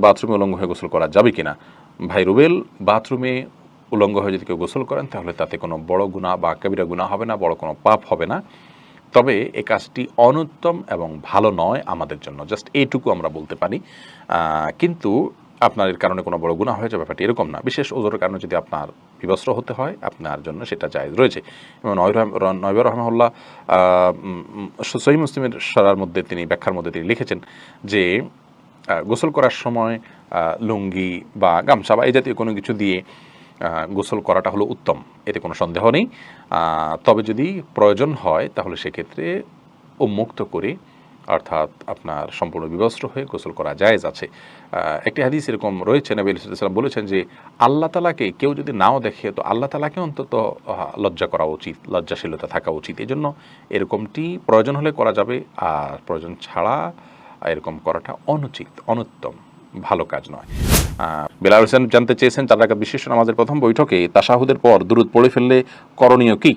বাথরুমে উলঙ্গ হয়ে গোসল করা যাবে কিনা? ভাই রুবেল, বাথরুমে উলঙ্গ হয়ে যদি কেউ গোসল করেন তাহলে তাতে কোনো বড় গুনাহ বা কবিরা গুনাহ হবে না, বড় কোনো পাপ হবে না। তবে এই কাজটি অনুত্তম এবং ভালো নয় আমাদের জন্য, জাস্ট এইটুকু আমরা বলতে পারি। কিন্তু আপনার এর কারণে কোনো বড় গুনাহ হয়ে যাবে ব্যাপারটি এরকম না। বিশেষ ওযরের কারণে যদি আপনার বিবস্ত্র হতে হয়, আপনার জন্য সেটা জায়েজ রয়েছে। এবং নবী রাহিমাহুল্লাহ সহিহ মুসলিমের সরার মধ্যে তিনি ব্যাখ্যার মধ্যে তিনি লিখেছেন যে গোসল করার সময় লুঙ্গি বা গামছা বা এই জাতীয় কোনো কিছু দিয়ে গোসল করাটা হলো উত্তম, এতে কোনো সন্দেহ নেই। তবে যদি প্রয়োজন হয় তাহলে সেক্ষেত্রে উন্মুক্ত করে, অর্থাৎ আপনার সম্পূর্ণ বিবস্ত্র হয়ে গোসল করা জায়েজ আছে। একটি হাদিস এরকম রয়েছে, নবী সাল্লাল্লাহু আলাইহি ওয়াসাল্লাম বলেছেন যে আল্লাহ তাআলাকে কেউ যদি নাও দেখে তো আল্লাহ তাআলাকে অন্তত লজ্জা করা উচিত, লজ্জাশীলতা থাকা উচিত। এজন্য এরকমটি প্রয়োজন হলে করা যাবে, আর প্রয়োজন ছাড়া এরকম করাটা অনুচিত, অনুত্তম, ভালো কাজ নয়। বেলাল হোসেন জানতে চেয়েছেন 4 রাকাত বিশিষ্ট নামাজের প্রথম বৈঠকে তাশাহুদের পর দুরূদ পড়ে ফেললে করণীয় কি?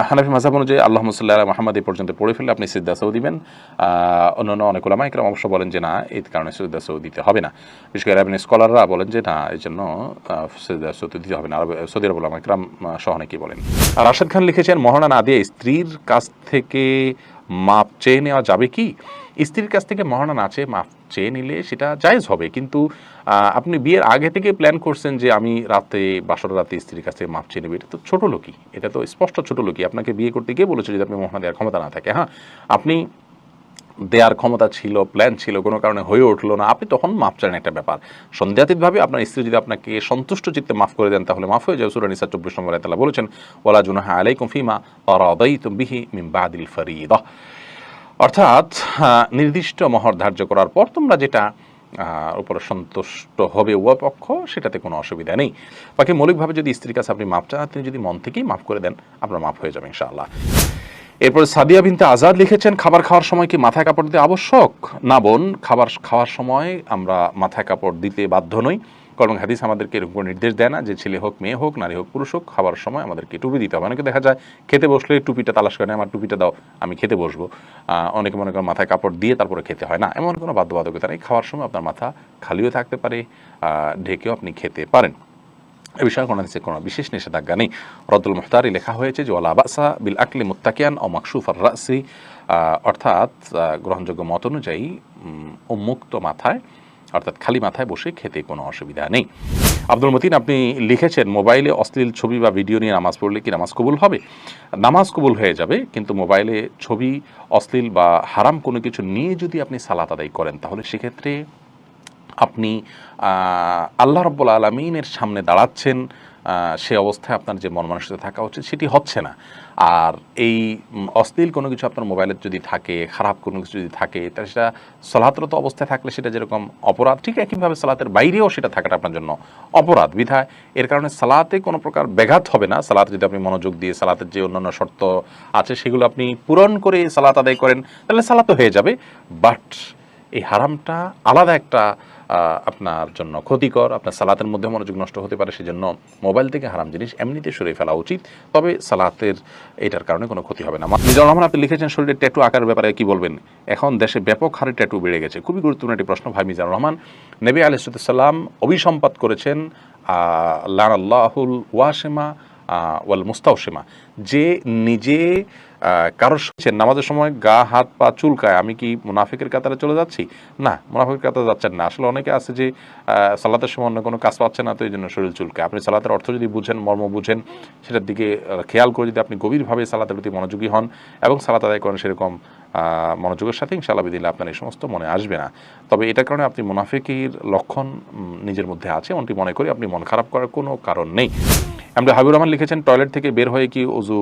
হানাফি মাযহাব অনুযায়ী আল্লাহুম্মা সাল্লি আলা মুহাম্মাদ এই পর্যন্ত পড়ে ফেললে আপনি সিজদা সাহু দিবেন। অন্যান্য অনেক উলামা ইকরাম অবশ্য বলেন যে না, এই কারণে সিজদা সাহু দিতে হবে না। বিশেষ করে আরবিন স্কলাররা বলেন যে না, এই জন্য সিজদা সাহু দিতে হবে না। সৌদি আরব উলামা ইকরাম সহ অনেকেই বলেন। আর রাশেদ খান লিখেছেন, মহারণা না দিয়ে স্ত্রীর কাছ থেকে মাপ চেয়ে নেওয়া যাবে কি? স্ত্রীর কাছ থেকে মহারণা না চেয়ে মাপ চেয়ে নিলে সেটা জায়েজ হবে, কিন্তু আপনি বিয়ের আগে থেকে প্ল্যান করছেন যে আমি রাতে বাসর রাতে স্ত্রীর কাছ থেকে মাপ চেয়ে নেবে, এটা তো ছোটো লোকই, এটা তো স্পষ্ট ছোটো লোকই। আপনাকে বিয়ে করতে গিয়ে বলেছে যদি আপনি মহারণা দেওয়ার ক্ষমতা না থাকে, হ্যাঁ আপনি দেওয়ার ক্ষমতা ছিল, প্ল্যান ছিল, কোনো কারণে হয়ে উঠলো না, আপনি তখন মাপ চান, একটা ব্যাপার। সন্দেহাতীতভাবে আপনার স্ত্রী যদি আপনাকে সন্তুষ্ট চিত্তে মাফ করে দেন তাহলে মাফ হয়ে যাবে। সূরা নিসা 24 নম্বর আয়াতে আল্লাহ বলেছেন, ওয়ালা জুনাহা আলাইকুম ফিমা তারাদাইতুম বিহি মিন বাদিল ফরিদা, অর্থাৎ নির্দিষ্ট মহর ধার্য করার পর তোমরা যেটা উপরে সন্তুষ্ট হবে উভয় পক্ষ, সেটাতে কোনো অসুবিধা নেই। বাকি মৌলিকভাবে যদি স্ত্রীর কাছে আপনি মাপ চান, তিনি যদি মন থেকেই মাফ করে দেন, আপনার মাফ হয়ে যাবে ইনশাআল্লাহ। এরপর সাদিয়া বিনতে আজাদ লিখেছেন, খাবার খাওয়ার সময় কি মাথায় কাপড় দিতে আবশ্যক? না বোন, খাবার খাওয়ার সময় আমরা মাথায় কাপড় দিতে বাধ্য নই, কারণ হাদিস আমাদেরকে এরকম নির্দেশ দেয় না যে ছেলে হোক, মেয়ে হোক, নারী হোক, পুরুষ হোক, খাবার সময় আমাদেরকে টুপি দিতে হবে। অনেকে দেখা যায় খেতে বসলে টুপিটা তালাশ করে, আমার টুপিটা দাও, আমি খেতে বসবো। অনেকে মনে করেন মাথায় কাপড় দিয়ে তারপরে খেতে হয়, না, এমন কোনো বাধ্যবাধকতা নেই। খাওয়ার সময় আপনার মাথা খালিও থাকতে পারে, ঢেকেও আপনি খেতে পারেন, এ বিষয়ে কোনো বিশেষ নিষেধাজ্ঞা নেই। রদ্দুল মুখতারি লেখা হয়েছে যে ওয়ালা বাসা বিল আকলি মুত্তাকিয়ান ও মাকশুফার রাসি, অর্থাৎ গ্রহণযোগ্য মত অনুযায়ী উন্মুক্ত মাথায়, অর্থাৎ খালি মাথায় বসে খেতে কোনো অসুবিধা নেই। আব্দুল মতিন আপনি লিখেছেন, মোবাইলে অশ্লীল ছবি বা ভিডিও নিয়ে নামাজ পড়লে কি নামাজ কবুল হবে? নামাজ কবুল হয়ে যাবে, কিন্তু মোবাইলে ছবি, অশ্লীল বা হারাম কোনো কিছু নিয়ে যদি আপনি সালাত আদায় করেন তাহলে সেক্ষেত্রে আপনি আল্লাহ রাব্বুল আলামিনের সামনে দাঁড়াচ্ছেন, সে অবস্থায় আপনার যে মন মানসিকতা থাকা উচিত সেটি হচ্ছে না। আর এই অশ্লীল কোনো কিছু আপনার মোবাইলে যদি থাকে, খারাপ কোনো কিছু যদি থাকে, তাহলে সেটা সালাতরত অবস্থায় থাকলে সেটা যেরকম অপরাধ, ঠিক একইভাবে সালাতের বাইরেও সেটা থাকাটা আপনার জন্য অপরাধ। বিধায় এর কারণে সালাতে কোনো প্রকার ব্যাঘাত হবে না। সালাতে যদি আপনি মনোযোগ দিয়ে সালাতের যে অন্যান্য শর্ত আছে সেগুলো আপনি পূরণ করে সালাত আদায় করেন তাহলে সালাতও হয়ে যাবে। বাট এই হারামটা আলাদা একটা আপনার জন্য ক্ষতিকর, আপনার সালাতের মধ্যে মনোযোগ নষ্ট হতে পারে, সেজন্য মোবাইল থেকে হারাম জিনিস এমনিতে সরিয়ে ফেলা উচিত। তবে সালাতের এটার কারণে কোনো ক্ষতি হবে না। মিজানুর রহমান আপনি লিখেছেন, শরীরে ট্যাটু আঁকার ব্যাপারে কি বলবেন? এখন দেশে ব্যাপক হারে ট্যাটু বেড়ে গেছে। খুবই গুরুত্বপূর্ণ একটি প্রশ্ন ভাই মিজানুর রহমান। নবী আলাইহিস সালাম অভিসম্পাত করেছেন লানাল্লাহুল ওয়াশিমা ওয়াল মুস্তাওশিমা, যে নিজে কারোর নামাজের সময় গা হাত পা চুলকায়, আমি কি মুনাফিকের কাতারে চলে যাচ্ছি? না, মুনাফিকের কাতারে যাচ্ছেন না। আসলে অনেকে আছে যে সালাতের সময় অন্য কোনো কাজ পাচ্ছে না, তো এই জন্য শরীর চুলকায়। আপনি সালাতের অর্থ যদি বুঝেন, মর্ম বুঝেন, সেটার দিকে খেয়াল করে যদি আপনি গভীরভাবে সালাতের প্রতি মনোযোগী হন এবং সালাত আদায় করেন সেরকম মনোযোগের সাথে, ইনশাআল্লাহ বিদিল্লাহ আপনার এই সমস্ত মনে আসবে না। তবে এটার কারণে আপনি মুনাফিকের লক্ষণ নিজের মধ্যে আছে এমনটি মনে করি আপনি মন খারাপ করার কোনো কারণ নেই। আমরা হাবিবুর রহমান লিখেছেন, টয়লেট থেকে বের হয়ে কি ওযু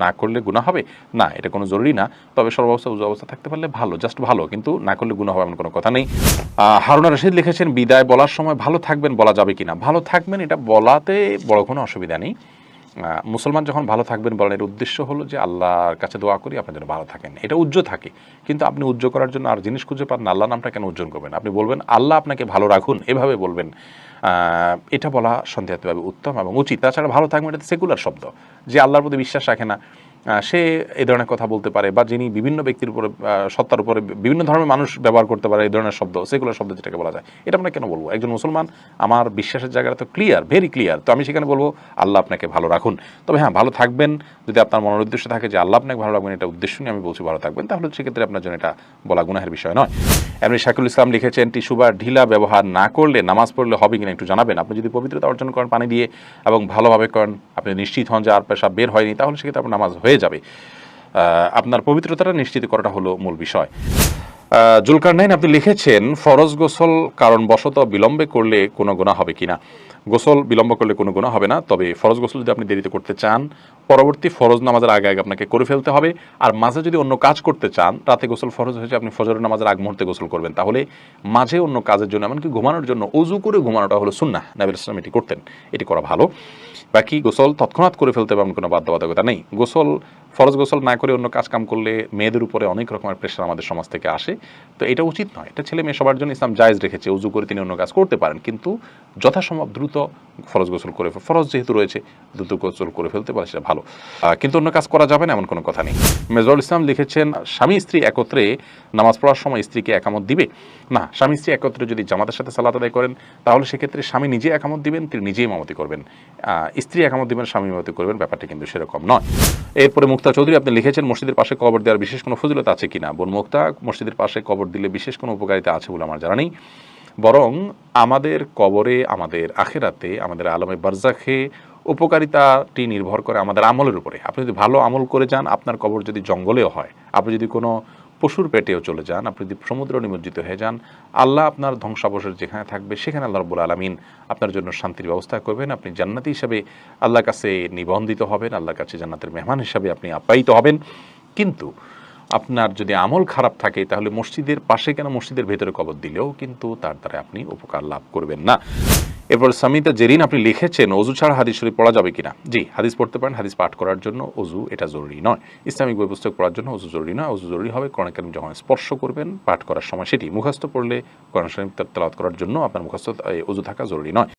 না করলে গুনাহ হবে? না, এটা কোনো জরুরি না। তবে সর্বাবস্থা ওযু অবস্থা থাকতে পারলে ভালো, জাস্ট ভালো, কিন্তু না করলে গুনাহ হবে এমন কোনো কথা নেই। হারুনা রশিদ লিখেছেন, বিদায় বলার সময় ভালো থাকবেন বলা যাবে কিনা? ভালো থাকবেন এটা বলাতে বড় কোনো অসুবিধা নেই। মুসলমান যখন ভালো থাকবেন বলেন, এর উদ্দেশ্য হলো যে আল্লাহর কাছে দোয়া করি আপনার জন্য ভালো থাকেন, এটা উজ্জ্বল থাকে। কিন্তু আপনি উজ্জ্বল করার জন্য আর জিনিস খুঁজে পান না, আল্লাহ নামটা কেন উজ্জ্বল করবেন? আপনি বলবেন আল্লাহ আপনাকে ভালো রাখুন, এভাবে বলবেন। এটা বলা সন্দেহাতীতভাবে উত্তম এবং উচিত। তাছাড়া ভালো থাকবেন এটা সেকুলার শব্দ, যে আল্লাহর প্রতি বিশ্বাস রাখে না সে এই ধরনের কথা বলতে পারে, বা যিনি বিভিন্ন ব্যক্তির উপরে সত্তার উপরে বিভিন্ন ধরনের মানুষ ব্যবহার করতে পারে এই ধরনের শব্দ, সেগুলোর শব্দ যেটাকে বলা যায়, এটা আমরা কেন বলবো? একজন মুসলমান, আমার বিশ্বাসের জায়গাটা তো ক্লিয়ার, ভেরি ক্লিয়ার, তো আমি সেখানে বলবো আল্লাহ আপনাকে ভালো রাখুন। তবে হ্যাঁ, ভালো থাকবেন যদি আপনার মনের উদ্দেশ্য থাকে যে আল্লাহ আপনাকে ভালো রাখবেন, এটা উদ্দেশ্য নিয়ে আমি বলছি ভালো থাকবেন, তাহলে সেক্ষেত্রে আপনার জন্য এটা বলা গুনাহের বিষয় নয়। এমনি শাকিল ইসলাম লিখেছেন, টিস্যু বা ঢিলা ব্যবহার না করলে নামাজ পড়লে হবে কিনা একটু জানাবেন। আপনি যদি পবিত্রতা অর্জন করেন পানি দিয়ে এবং ভালোভাবে করেন, আপনি নিশ্চিত হন যে আর পেশাব বের হয়নি, তাহলে সেক্ষেত্রে আপনার নামাজ হয়ে যাবে। আপনার পবিত্রতাটা নিশ্চিত করাটা হলো মূল বিষয়। জুলকারনাইন আপনি লিখেছেন, ফরজ গোসল কারণবশত বিলম্বে করলে কোনো গুনাহ হবে কিনা? গোসল বিলম্ব করলে কোনো গুনাহ হবে না, তবে ফরজ গোসল যদি আপনি দেরিতে করতে চান, পরবর্তী ফরজ নামাজের আগে আগে আপনাকে করে ফেলতে হবে। আর মাঝে যদি অন্য কাজ করতে চান, রাতে গোসল ফরজ হয়েছে, আপনি ফজরের নামাজের আগ মুহূর্তে গোসল করবেন, তাহলে মাঝে অন্য কাজের জন্য, এমনকি ঘুমানোর জন্য অজু করে ঘুমানোটা হলো সুন্নাহ, নবী ইসলাম এটি করতেন, এটি করা ভালো। বাকি গোসল তৎক্ষণাৎ করে ফেলতে হবে এমন কোনো বাধ্যবাধকতা নেই। গোসল, ফরজ গোসল না করে অন্য কাজ কাম করলে মেয়েদের উপরে অনেক রকমের প্রেশার আমাদের সমাজ থেকে আসে, তো এটা উচিত নয়। এটা ছেলে মেয়ে সবার জন্য ইসলাম জায়েজ রেখেছে, উজু করে তিনি অন্য কাজ করতে পারেন, কিন্তু যথাসম্ভব দ্রুত ফরজ গোসল করে, ফরজ যেহেতু রয়েছে দ্রুত গোসল করে ফেলতে পারে, সেটা ভালো। কিন্তু অন্য কাজ করা যাবে না এমন কোনো কথা নেই। মেজরুল ইসলাম লিখেছেন, স্বামী স্ত্রী একত্রে নামাজ পড়ার সময় স্ত্রীকে একামত দিবে? না, স্বামী স্ত্রী একত্রে যদি জামাতের সাথে সালাত আদায় করেন, তাহলে সেক্ষেত্রে স্বামী নিজে একামত দিবেন, তিনি নিজেই ইমামতি করবেন। স্ত্রী একামত দিবেন, স্বামী ইমামতি করবেন, ব্যাপারটা কিন্তু সেরকম নয়। এরপরে মুক্তা চৌধুরী আপনি লিখেছেন, মসজিদের পাশে কবর দেওয়ার বিশেষ কোনো ফজিলত আছে কিনা? বোন মুক্তা, মসজিদের পাশে কবর দিলে বিশেষ কোনো উপকারিতা আছে বলে আমার জানা নেই, বরং আমাদের কবরে, আমাদের আখিরাতে, আমাদের আলমে বারজাখে উপকারিতাটি নির্ভর করে আমাদের আমলের উপরে। আপনি যদি ভালো আমল করে যান, আপনার কবর যদি জঙ্গলেও হয়, আপনি যদি কোনো পশুর পেটেও চলে যান, আপনি যদি সমুদ্র নিমজ্জিত হয়ে যান, আল্লাহ আপনার ধ্বংসাবশেষ যেখানে থাকবে সেখানে আল্লাহ রাব্বুল আলামিন আপনার জন্য শান্তির ব্যবস্থা করবেন। আপনি জান্নাতি হিসাবে আল্লাহর কাছে নিবন্ধিত হবেন, আল্লাহর কাছে জান্নাতের মেহমান হিসাবে আপনি আপ্যায়িত হবেন। কিন্তু আপনার যদি আমল খারাপ থাকে, তাহলে মসজিদের পাশে কেন, মসজিদের ভেতরে কবর দিলেও কিন্তু তার দ্বারা আপনি উপকার লাভ করবেন না। এরপর সামিতা জেরিন আপনি লিখেছেন, অজু ছাড়া হাদিস শরীফ পড়া যাবে কিনা? জি, হাদিস পড়তে পারেন, হাদিস পাঠ করার জন্য অজু এটা জরুরি নয়। ইসলামিক বই পুস্তক পড়ার জন্য অজু জরুরি নয়। অজু জরুরি হবে কোরআন কারীম যখন স্পর্শ করবেন পাঠ করার সময়, সেটি মুখস্থ পড়লে কোরআন শরীফ তেলাওয়াত করার জন্য আপনার মুখস্থ অজু থাকা জরুরি নয়।